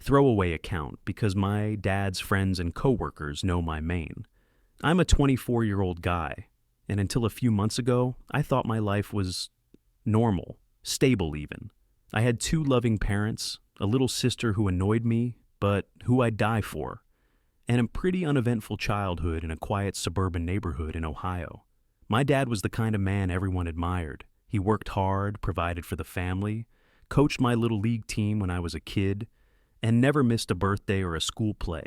throwaway account because my dad's friends and coworkers know my main. I'm a 24-year-old guy, and until a few months ago, I thought my life was normal, stable even. I had two loving parents, a little sister who annoyed me, but who I'd die for, and a pretty uneventful childhood in a quiet suburban neighborhood in Ohio. My dad was the kind of man everyone admired. He worked hard, provided for the family, coached my little league team when I was a kid, and never missed a birthday or a school play.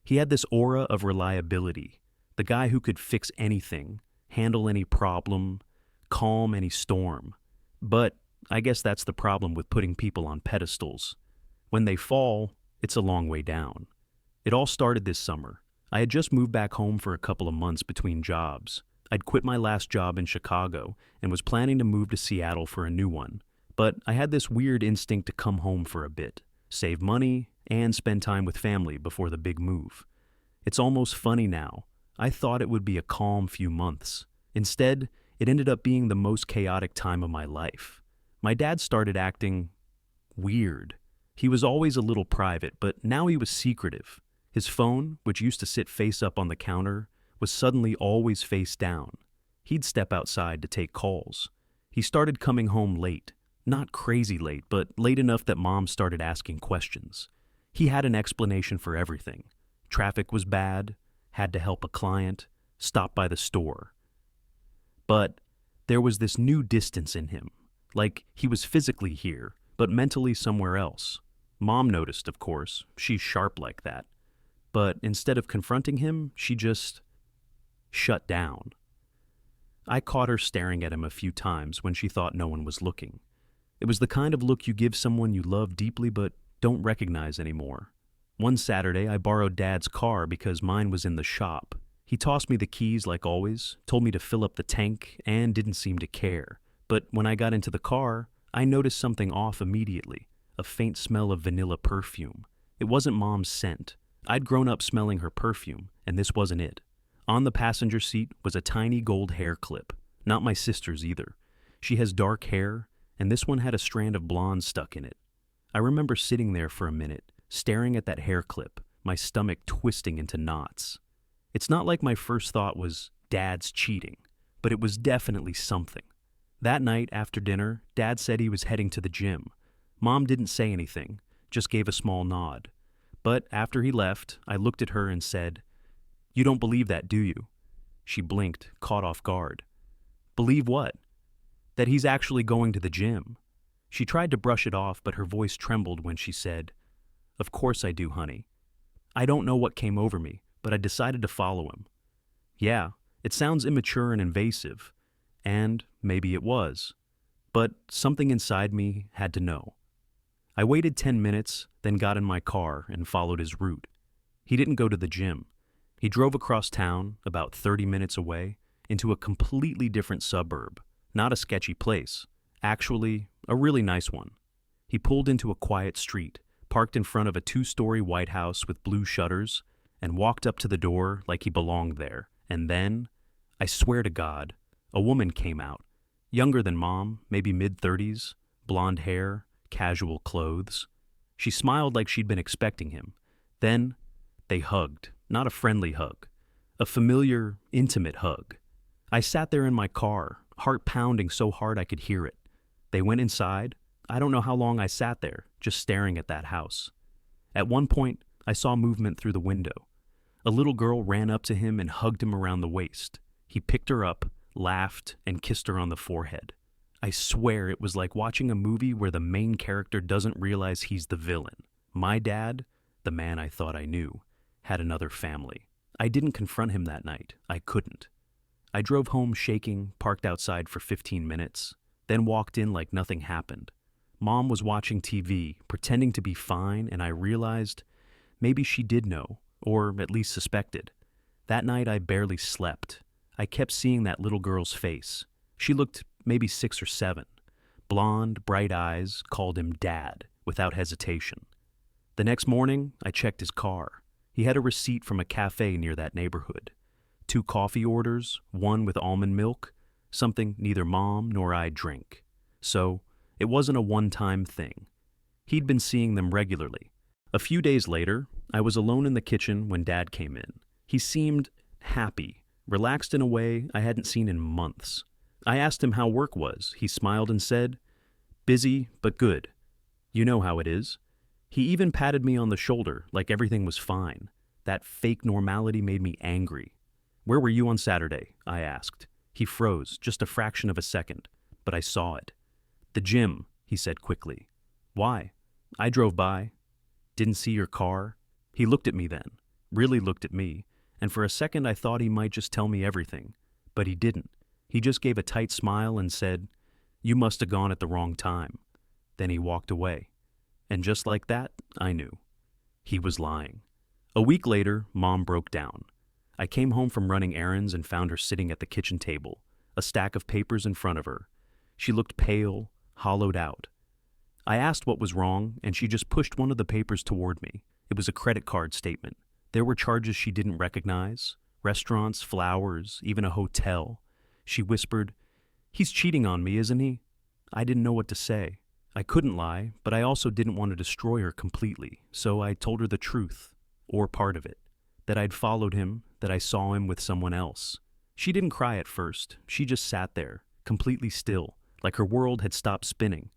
He had this aura of reliability, the guy who could fix anything, handle any problem, calm any storm. But I guess that's the problem with putting people on pedestals. When they fall, it's a long way down. It all started this summer. I had just moved back home for a couple of months between jobs. I'd quit my last job in Chicago and was planning to move to Seattle for a new one. But I had this weird instinct to come home for a bit, save money, and spend time with family before the big move. It's almost funny now. I thought it would be a calm few months. Instead, it ended up being the most chaotic time of my life. My dad started acting weird. He was always a little private, but now he was secretive. His phone, which used to sit face up on the counter, was suddenly always face down. He'd step outside to take calls. He started coming home late. Not crazy late, but late enough that Mom started asking questions. He had an explanation for everything. Traffic was bad, had to help a client, stopped by the store. But there was this new distance in him, like he was physically here, but mentally somewhere else. Mom noticed, of course. She's sharp like that. But instead of confronting him, she just shut down. I caught her staring at him a few times when she thought no one was looking. It was the kind of look you give someone you love deeply but don't recognize anymore. One Saturday, I borrowed Dad's car because mine was in the shop. He tossed me the keys like always, told me to fill up the tank, and didn't seem to care. But when I got into the car, I noticed something off immediately, a faint smell of vanilla perfume. It wasn't Mom's scent. I'd grown up smelling her perfume, and this wasn't it. On the passenger seat was a tiny gold hair clip, not my sister's either. She has dark hair, and this one had a strand of blonde stuck in it. I remember sitting there for a minute, staring at that hair clip, my stomach twisting into knots. It's not like my first thought was, Dad's cheating, but it was definitely something. That night, after dinner, Dad said he was heading to the gym. Mom didn't say anything, just gave a small nod. But after he left, I looked at her and said, "You don't believe that, do you?" She blinked, caught off guard. "Believe what?" "That he's actually going to the gym." She tried to brush it off, but her voice trembled when she said, "Of course I do, honey." I don't know what came over me, but I decided to follow him. Yeah, it sounds immature and invasive, and maybe it was. But something inside me had to know. I waited 10 minutes, then got in my car and followed his route. He didn't go to the gym. He drove across town, about 30 minutes away, into a completely different suburb. Not a sketchy place. Actually, a really nice one. He pulled into a quiet street, parked in front of a 2-story white house with blue shutters, and walked up to the door like he belonged there. And then, I swear to God, a woman came out. Younger than Mom, maybe mid-30s, blonde hair, casual clothes. She smiled like she'd been expecting him. Then, they hugged. Not a friendly hug. A familiar, intimate hug. I sat there in my car, heart pounding so hard I could hear it. They went inside. I don't know how long I sat there, just staring at that house. At one point, I saw movement through the window. A little girl ran up to him and hugged him around the waist. He picked her up, laughed, and kissed her on the forehead. I swear it was like watching a movie where the main character doesn't realize he's the villain. My dad, the man I thought I knew, had another family. I didn't confront him that night. I couldn't. I drove home shaking, parked outside for 15 minutes, then walked in like nothing happened. Mom was watching TV, pretending to be fine, and I realized maybe she did know, or at least suspected. That night I barely slept. I kept seeing that little girl's face. She looked maybe 6 or 7. Blonde, bright eyes, called him Dad, without hesitation. The next morning, I checked his car. He had a receipt from a cafe near that neighborhood. 2 coffee orders, one with almond milk, something neither Mom nor I drink. So, it wasn't a one-time thing. He'd been seeing them regularly. A few days later, I was alone in the kitchen when Dad came in. He seemed happy, relaxed in a way I hadn't seen in months. I asked him how work was. He smiled and said, "Busy, but good. You know how it is." He even patted me on the shoulder like everything was fine. That fake normality made me angry. "Where were you on Saturday?" I asked. He froze, just a fraction of a second, but I saw it. "The gym," he said quickly. "Why?" "I drove by. Didn't see your car." He looked at me then, really looked at me, and for a second I thought he might just tell me everything. But he didn't. He just gave a tight smile and said, "You must have gone at the wrong time." Then he walked away. And just like that, I knew. He was lying. A week later, Mom broke down. I came home from running errands and found her sitting at the kitchen table, a stack of papers in front of her. She looked pale, hollowed out. I asked what was wrong, and she just pushed one of the papers toward me. It was a credit card statement. There were charges she didn't recognize, restaurants, flowers, even a hotel. She whispered, "He's cheating on me, isn't he?" I didn't know what to say. I couldn't lie, but I also didn't want to destroy her completely, so I told her the truth, or part of it, that I'd followed him, that I saw him with someone else. She didn't cry at first. She just sat there, completely still, like her world had stopped spinning.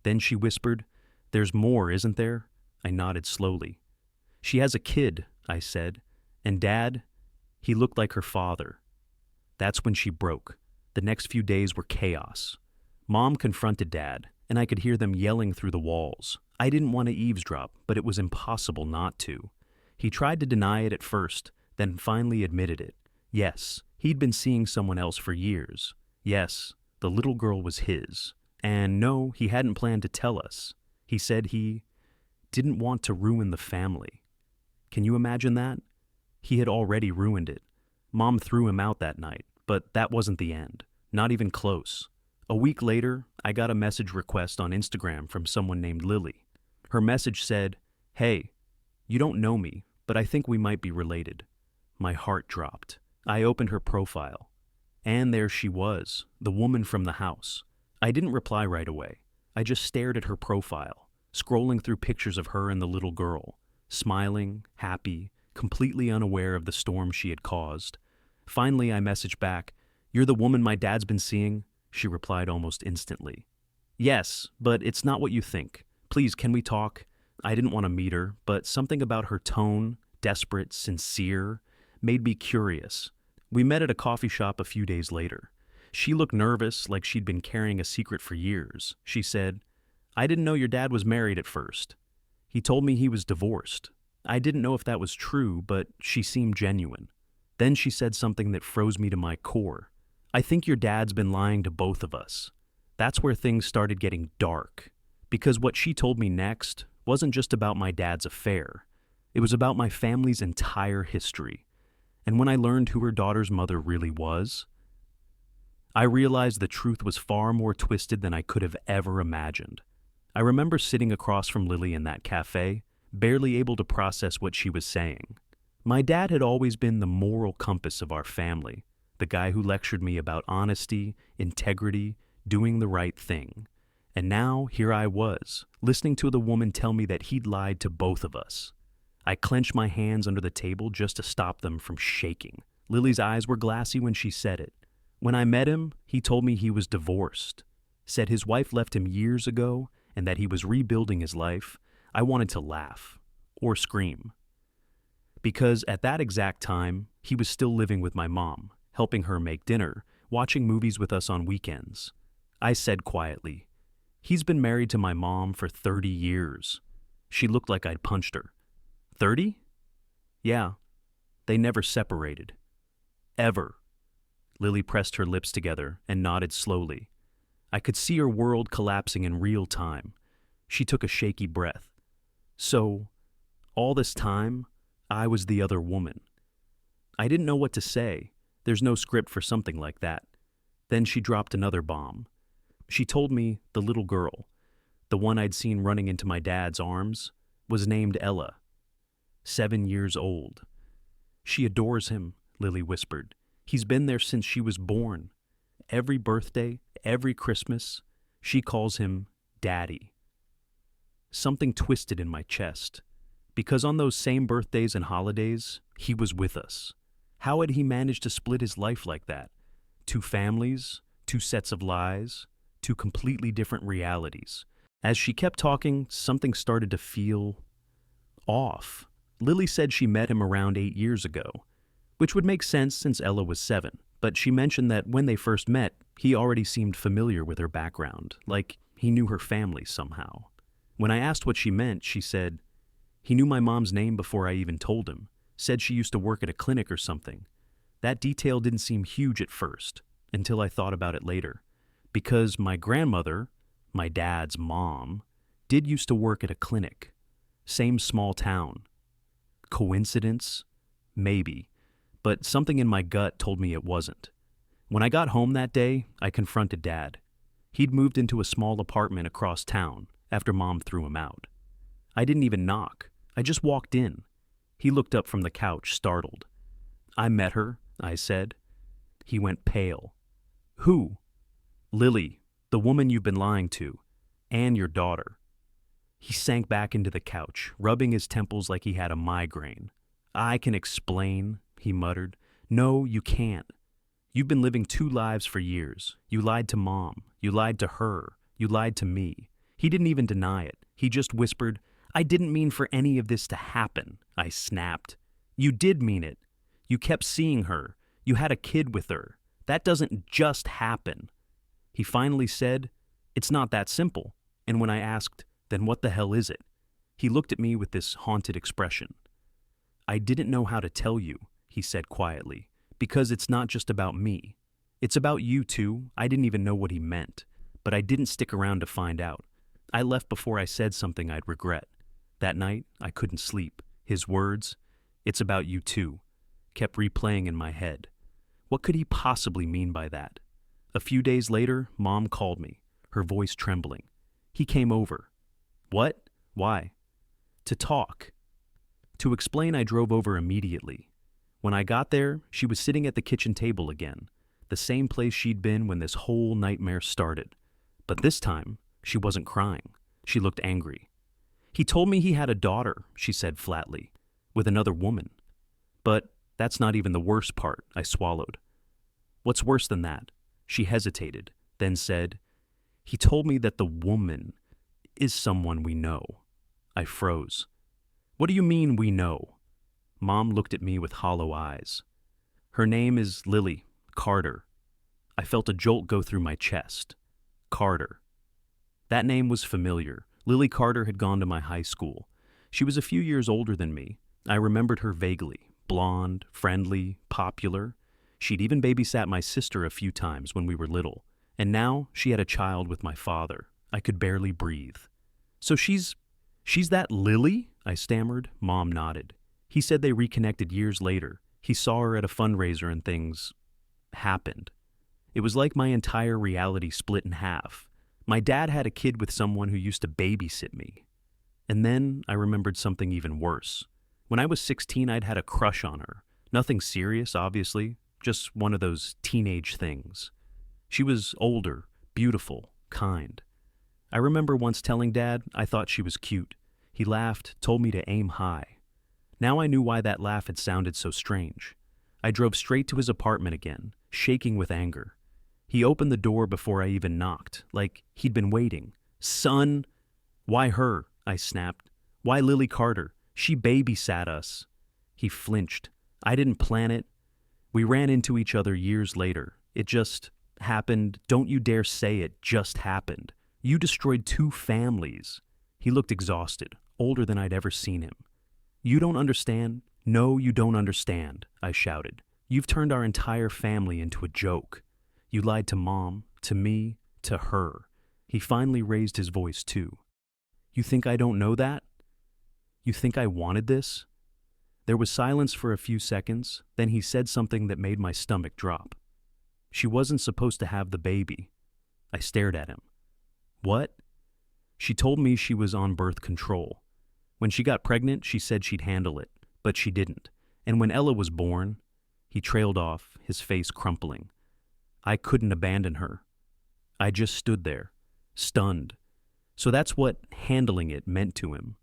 Then she whispered, "There's more, isn't there?" I nodded slowly. "She has a kid," I said, "and Dad, he looked like her father." That's when she broke. The next few days were chaos. Mom confronted Dad, and I could hear them yelling through the walls. I didn't want to eavesdrop, but it was impossible not to. He tried to deny it at first, then finally admitted it. Yes, he'd been seeing someone else for years. Yes, the little girl was his. And no, he hadn't planned to tell us. He said he didn't want to ruin the family. Can you imagine that? He had already ruined it. Mom threw him out that night, but that wasn't the end. Not even close. A week later, I got a message request on Instagram from someone named Lily. Her message said, "Hey, you don't know me, but I think we might be related." My heart dropped. I opened her profile. And there she was, the woman from the house. I didn't reply right away. I just stared at her profile, scrolling through pictures of her and the little girl, smiling, happy, completely unaware of the storm she had caused. Finally, I messaged back, "You're the woman my dad's been seeing?" She replied almost instantly. "Yes, but it's not what you think. Please, can we talk?" I didn't want to meet her, but something about her tone, desperate, sincere, made me curious. We met at a coffee shop a few days later. She looked nervous, like she'd been carrying a secret for years. She said, "I didn't know your dad was married at first. He told me he was divorced." I didn't know if that was true, but she seemed genuine. Then she said something that froze me to my core. "I think your dad's been lying to both of us." That's where things started getting dark, because what she told me next wasn't just about my dad's affair. It was about my family's entire history. And when I learned who her daughter's mother really was, I realized the truth was far more twisted than I could have ever imagined. I remember sitting across from Lily in that cafe, barely able to process what she was saying. My dad had always been the moral compass of our family, the guy who lectured me about honesty, integrity, doing the right thing. And now, here I was, listening to the woman tell me that he'd lied to both of us. I clenched my hands under the table just to stop them from shaking. Lily's eyes were glassy when she said it. When I met him, he told me he was divorced, said his wife left him years ago and that he was rebuilding his life. I wanted to laugh, or scream. Because at that exact time, he was still living with my mom, helping her make dinner, watching movies with us on weekends. I said quietly, "He's been married to my mom for 30 years. She looked like I'd punched her. 30? Yeah. They never separated. Ever. Lily pressed her lips together and nodded slowly. I could see her world collapsing in real time. She took a shaky breath. So, all this time, I was the other woman. I didn't know what to say. There's no script for something like that. Then she dropped another bomb. She told me the little girl, the one I'd seen running into my dad's arms, was named Ella. 7 years old. She adores him, Lily whispered. He's been there since she was born. Every birthday, every Christmas, she calls him Daddy. Something twisted in my chest. Because on those same birthdays and holidays, he was with us. How had he managed to split his life like that? Two families, two sets of lies, two completely different realities. As she kept talking, something started to feel off. Lily said she met him around 8 years ago, which would make sense since Ella was 7, but she mentioned that when they first met, he already seemed familiar with her background, like he knew her family somehow. When I asked what she meant, she said, "He knew my mom's name before I even told him, said she used to work at a clinic or something." That detail didn't seem huge at first, until I thought about it later. Because my grandmother, my dad's mom, did used to work at a clinic. Same small town. Coincidence? Maybe. But something in my gut told me it wasn't. When I got home that day, I confronted Dad. He'd moved into a small apartment across town after Mom threw him out. I didn't even knock. I just walked in. He looked up from the couch, startled. "I met her," I said. He went pale. "Who?" "Lily, the woman you've been lying to, and your daughter." He sank back into the couch, rubbing his temples like he had a migraine. "I can explain," he muttered. "No, you can't. You've been living two lives for years. You lied to Mom. You lied to her. You lied to me." He didn't even deny it. He just whispered, "I didn't mean for any of this to happen," I snapped. "You did mean it. You kept seeing her. You had a kid with her. That doesn't just happen." He finally said, "It's not that simple." And when I asked, "Then what the hell is it?" he looked at me with this haunted expression. "I didn't know how to tell you," he said quietly, "because it's not just about me. It's about you too." I didn't even know what he meant, but I didn't stick around to find out. I left before I said something I'd regret. That night, I couldn't sleep. His words, "It's about you too," kept replaying in my head. What could he possibly mean by that? A few days later, Mom called me, her voice trembling. "He came over." "What? Why?" "To talk." To explain, I drove over immediately. When I got there, she was sitting at the kitchen table again, the same place she'd been when this whole nightmare started. But this time, she wasn't crying. She looked angry. "He told me he had a daughter," she said flatly, "with another woman." "But that's not even the worst part," I swallowed. "What's worse than that?" She hesitated, then said, "He told me that the woman is someone we know." I froze. "What do you mean, we know?" Mom looked at me with hollow eyes. "Her name is Lily Carter." I felt a jolt go through my chest. Carter. That name was familiar. Lily Carter had gone to my high school. She was a few years older than me. I remembered her vaguely. Blonde, friendly, popular. She'd even babysat my sister a few times when we were little. And now she had a child with my father. I could barely breathe. "So she's that Lily?" I stammered. Mom nodded. He said they reconnected years later. He saw her at a fundraiser and things happened. It was like my entire reality split in half. My dad had a kid with someone who used to babysit me. And then I remembered something even worse. When I was 16, I'd had a crush on her. Nothing serious, obviously, just one of those teenage things. She was older, beautiful, kind. I remember once telling Dad I thought she was cute. He laughed, told me to aim high. Now I knew why that laugh had sounded so strange. I drove straight to his apartment again, shaking with anger. He opened the door before I even knocked, like he'd been waiting. "Son!" "Why her?" I snapped. "Why Lily Carter? She babysat us." He flinched. "I didn't plan it. We ran into each other years later. It just happened. Don't you dare say it just happened. You destroyed two families." He looked exhausted, older than I'd ever seen him. "You don't understand? No, you don't understand," I shouted. "You've turned our entire family into a joke. You lied to Mom, to me, to her." He finally raised his voice too. "You think I don't know that? You think I wanted this?" There was silence for a few seconds, then he said something that made my stomach drop. "She wasn't supposed to have the baby." I stared at him. "What?" "She told me she was on birth control. When she got pregnant, she said she'd handle it, but she didn't. And when Ella was born," he trailed off, his face crumpling, "I couldn't abandon her." I just stood there, stunned. So that's what handling it meant to him.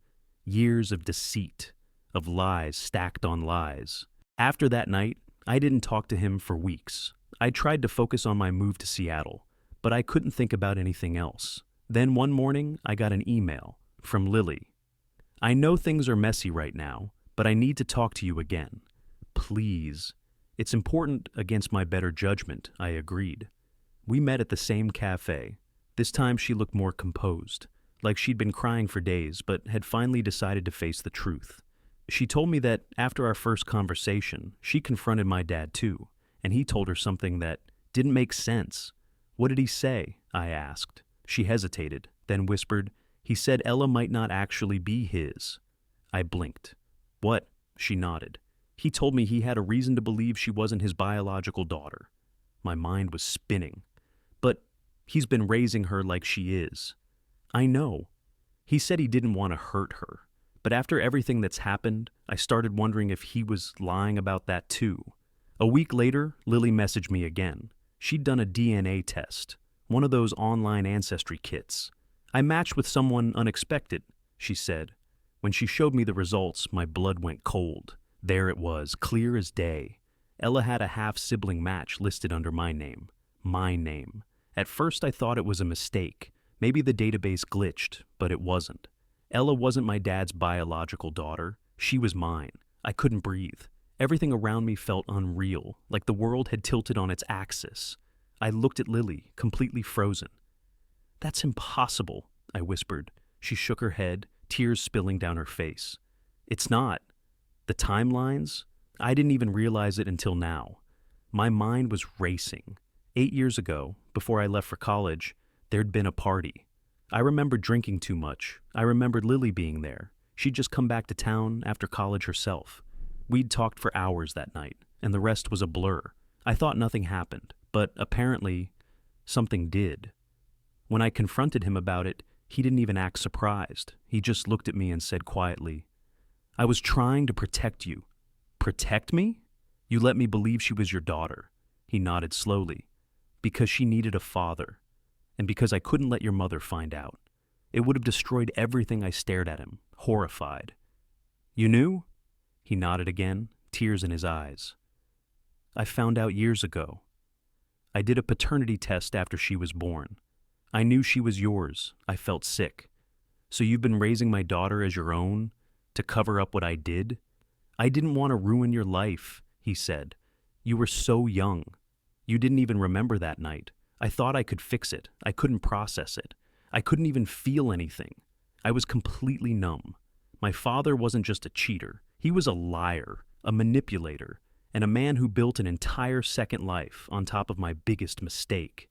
Years of deceit, of lies stacked on lies. After that night, I didn't talk to him for weeks. I tried to focus on my move to Seattle, but I couldn't think about anything else. Then one morning, I got an email from Lily. "I know things are messy right now, but I need to talk to you again. Please." "It's important against my better judgment," I agreed. We met at the same cafe. This time she looked more composed, like she'd been crying for days but had finally decided to face the truth. She told me that after our first conversation, she confronted my dad too, and he told her something that didn't make sense. "What did he say?" I asked. She hesitated, then whispered, "He said Ella might not actually be his." I blinked. "What?" She nodded. "He told me he had a reason to believe she wasn't his biological daughter." My mind was spinning. "But he's been raising her like she is." "I know." "He said he didn't want to hurt her. But after everything that's happened, I started wondering if he was lying about that too." A week later, Lily messaged me again. She'd done a DNA test, one of those online ancestry kits. "I matched with someone unexpected," she said. When she showed me the results, my blood went cold. There it was, clear as day. Ella had a half-sibling match listed under my name. My name. At first I thought it was a mistake. Maybe the database glitched, but it wasn't. Ella wasn't my dad's biological daughter. She was mine. I couldn't breathe. Everything around me felt unreal, like the world had tilted on its axis. I looked at Lily, completely frozen. "That's impossible," I whispered. She shook her head, tears spilling down her face. "It's not. The timelines? I didn't even realize it until now." My mind was racing. 8 years ago, before I left for college, there'd been a party. I remembered drinking too much. I remembered Lily being there. She'd just come back to town after college herself. We'd talked for hours that night, and the rest was a blur. I thought nothing happened, but apparently something did. When I confronted him about it, he didn't even act surprised. He just looked at me and said quietly, "I was trying to protect you." "Protect me? You let me believe she was your daughter." He nodded slowly. "Because she needed a father. And because I couldn't let your mother find out. It would have destroyed everything." I stared at him, horrified. "You knew?" He nodded again, tears in his eyes. "I found out years ago. I did a paternity test after she was born. I knew she was yours. I felt sick. So you've been raising my daughter as your own, to cover up what I did?" "I didn't want to ruin your life," he said. "You were so young. You didn't even remember that night. I thought I could fix it. I couldn't process it. I couldn't even feel anything. I was completely numb. My father wasn't just a cheater. He was a liar, a manipulator, and a man who built an entire second life on top of my biggest mistake.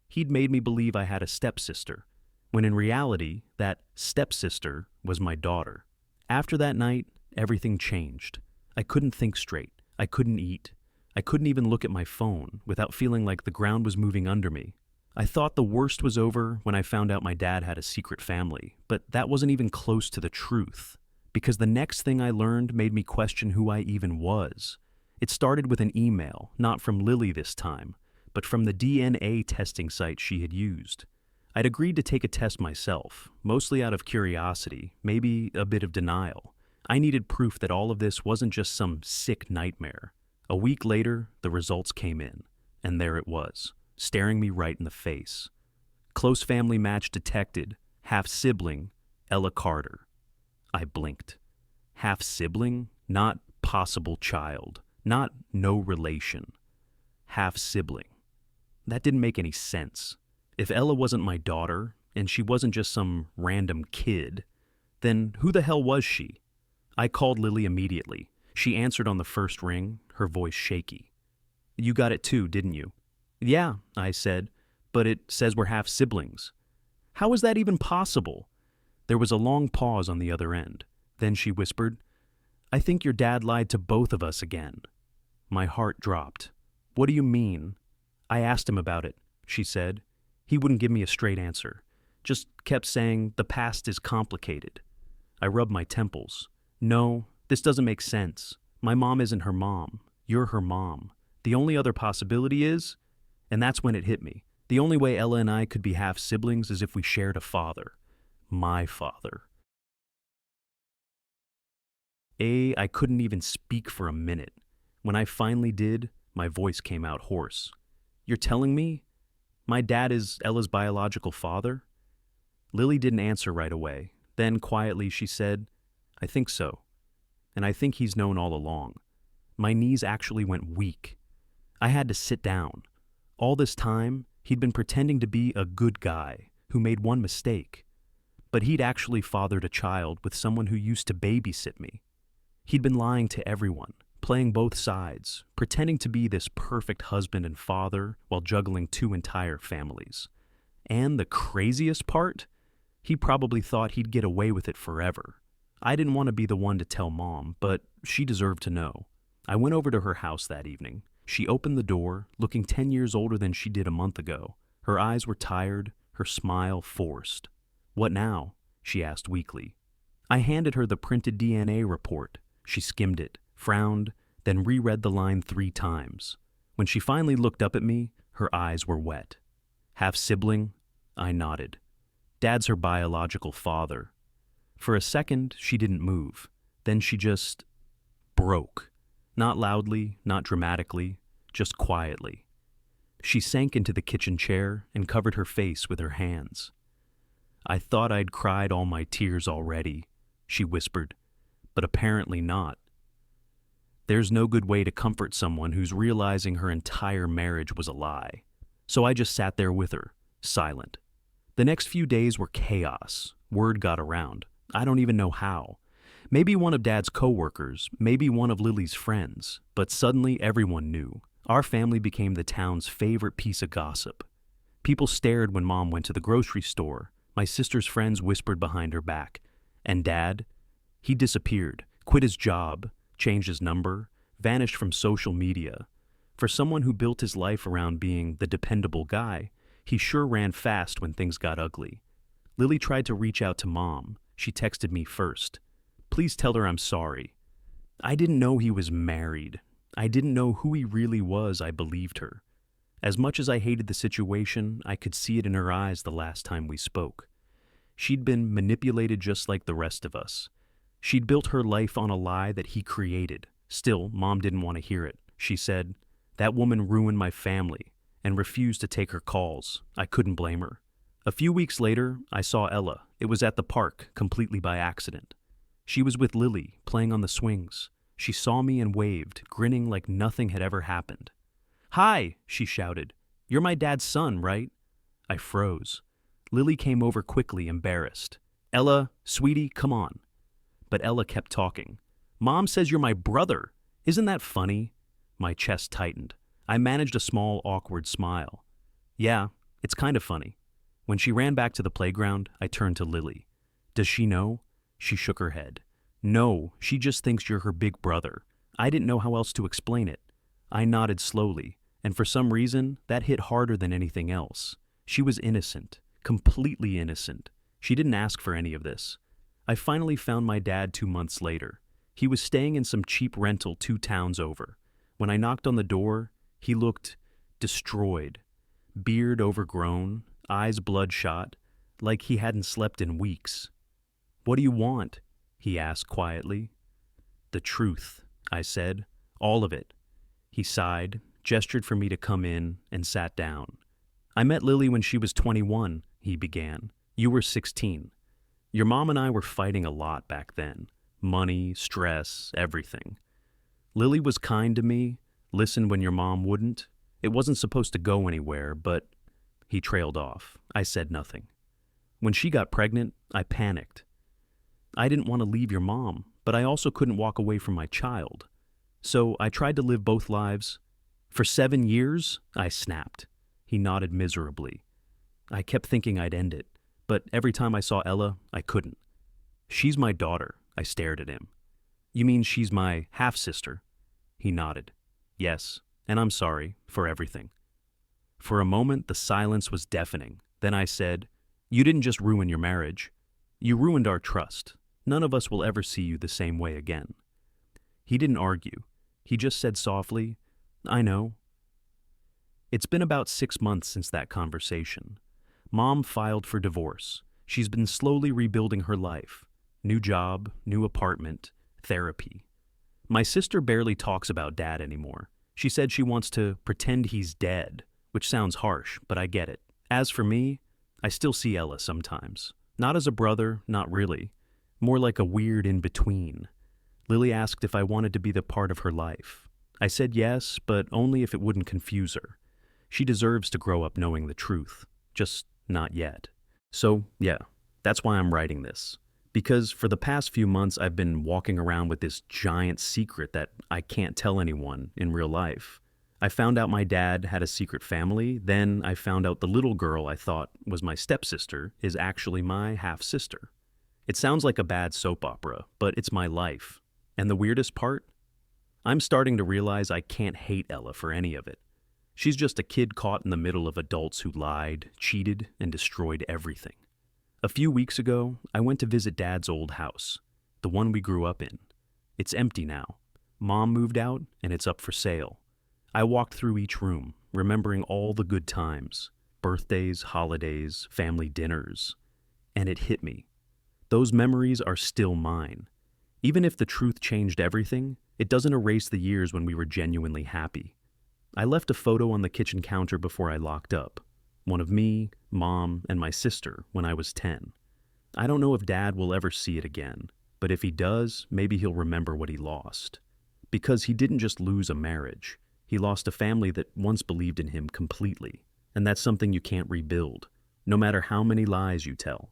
He'd made me believe I had a stepsister, when in reality, that stepsister was my daughter. After that night, everything changed. I couldn't think straight. I couldn't eat. I couldn't even look at my phone without feeling like the ground was moving under me. I thought the worst was over when I found out my dad had a secret family, but that wasn't even close to the truth, because the next thing I learned made me question who I even was. It started with an email, not from Lily this time, but from the DNA testing site she had used. I'd agreed to take a test myself, mostly out of curiosity, maybe a bit of denial. I needed proof that all of this wasn't just some sick nightmare. A week later, the results came in, and there it was, staring me right in the face. Close family match detected, half-sibling, Ella Carter. I blinked. Half-sibling? Not possible child, not no relation. Half-sibling. That didn't make any sense. If Ella wasn't my daughter, and she wasn't just some random kid, then who the hell was she? I called Lily immediately. She answered on the first ring, her voice shaky. "You got it too, didn't you?" "Yeah," I said, "but it says we're half siblings." "How is that even possible?" There was a long pause on the other end. Then she whispered, "I think your dad lied to both of us again." My heart dropped. "What do you mean?" "I asked him about it," she said. He wouldn't give me a straight answer. Just kept saying, "The past is complicated." I rubbed my temples. "No, this doesn't make sense. My mom isn't her mom. You're her mom. The only other possibility is..." And that's when it hit me. The only way Ella and I could be half siblings is if we shared a father. My father. I couldn't even speak for a minute. When I finally did, my voice came out hoarse. You're telling me my dad is Ella's biological father? Lily didn't answer right away. Then, quietly, she said, I think so. And I think he's known all along. My knees actually went weak. I had to sit down. All this time, he'd been pretending to be a good guy who made one mistake. But he'd actually fathered a child with someone who used to babysit me. He'd been lying to everyone, playing both sides, pretending to be this perfect husband and father while juggling two entire families. And the craziest part? He probably thought he'd get away with it forever. I didn't want to be the one to tell Mom, but she deserved to know. I went over to her house that evening. She opened the door, looking 10 years older than she did a month ago. Her eyes were tired, her smile forced. What now? She asked weakly. I handed her the printed DNA report. She skimmed it, frowned, then reread the line 3 times. When she finally looked up at me, her eyes were wet. Half-sibling? I nodded. Dad's her biological father. For a second, she didn't move. Then she just broke. Not loudly, not dramatically, just quietly. She sank into the kitchen chair and covered her face with her hands. I thought I'd cried all my tears already, she whispered, but apparently not. There's no good way to comfort someone who's realizing her entire marriage was a lie. So I just sat there with her, silent. The next few days were chaos. Word got around. I don't even know how. Maybe one of Dad's coworkers, maybe one of Lily's friends, but suddenly everyone knew. Our family became the town's favorite piece of gossip. People stared when Mom went to the grocery store. My sister's friends whispered behind her back. And Dad? He disappeared, quit his job, changed his number, vanished from social media. For someone who built his life around being the dependable guy, he sure ran fast when things got ugly. Lily tried to reach out to Mom. She texted me first. Please tell her I'm sorry. I didn't know he was married. I didn't know who he really was. I believed her. As much as I hated the situation, I could see it in her eyes the last time we spoke. She'd been manipulated just like the rest of us. She'd built her life on a lie that he created. Still, Mom didn't want to hear it. She said, that woman ruined my family, and refused to take her calls. I couldn't blame her. A few weeks later, I saw Ella. It was at the park, completely by accident. She was with Lily, playing on the swings. She saw me and waved, grinning like nothing had ever happened. Hi, she shouted. You're my dad's son, right? I froze. Lily came over quickly, embarrassed. Ella, sweetie, come on. But Ella kept talking. Mom says you're my brother. Isn't that funny? My chest tightened. I managed a small, awkward smile. Yeah, it's kind of funny. When she ran back to the playground, I turned to Lily. Does she know? She shook her head. No, she just thinks you're her big brother. I didn't know how else to explain it. I nodded slowly, and for some reason, that hit harder than anything else. She was innocent, completely innocent. She didn't ask for any of this. I finally found my dad 2 months later. He was staying in some cheap rental 2 towns over. When I knocked on the door, he looked destroyed. Beard overgrown, eyes bloodshot, like he hadn't slept in weeks. What do you want? He asked quietly. The truth, I said. All of it. He sighed, gestured for me to come in, and sat down. I met Lily when she was 21, he began. You were 16. Your mom and I were fighting a lot back then. Money, stress, everything. Lily was kind to me, listened when your mom wouldn't. It wasn't supposed to go anywhere, but... He trailed off. I said nothing. When she got pregnant, I panicked. I didn't want to leave your mom, but I also couldn't walk away from my child. So I tried to live both lives. For 7 years, I snapped. He nodded miserably. I kept thinking I'd end it, but every time I saw Ella, I couldn't. She's my daughter, I stared at him. You mean she's my half-sister? He nodded. Yes, and I'm sorry for everything. For a moment, the silence was deafening. Then I said, you didn't just ruin your marriage. You ruined our trust. None of us will ever see you the same way again. He didn't argue. He just said softly, I know. It's been about 6 months since that conversation. Mom filed for divorce. She's been slowly rebuilding her life. New job, new apartment, therapy. My sister barely talks about dad anymore. She said she wants to pretend he's dead, which sounds harsh, but I get it. As for me, I still see Ella sometimes. Not as a brother, not really. More like a weird in-between. Lily asked if I wanted to be the part of her life. I said yes, but only if it wouldn't confuse her. She deserves to grow up knowing the truth, just not yet. So, yeah, that's why I'm writing this. Because for the past few months, I've been walking around with this giant secret that I can't tell anyone in real life. I found out my dad had a secret family, then I found out the little girl I thought was my stepsister is actually my half-sister. It sounds like a bad soap opera, but it's my life. And the weirdest part? I'm starting to realize I can't hate Ella for any of it. She's just a kid caught in the middle of adults who lied, cheated, and destroyed everything. A few weeks ago, I went to visit Dad's old house, the one we grew up in. It's empty now. Mom moved out, and it's up for sale. I walked through each room, remembering all the good times, birthdays, holidays, family dinners. And it hit me. Those memories are still mine. Even if the truth changed everything, it doesn't erase the years when we were genuinely happy. I left a photo on the kitchen counter before I locked up. One of me, Mom, and my sister when I was 10. I don't know if Dad will ever see it again, but if he does, maybe he'll remember what he lost. Because he didn't just lose a marriage. He lost a family that once believed in him completely. And that's something you can't rebuild, no matter how many lies you tell.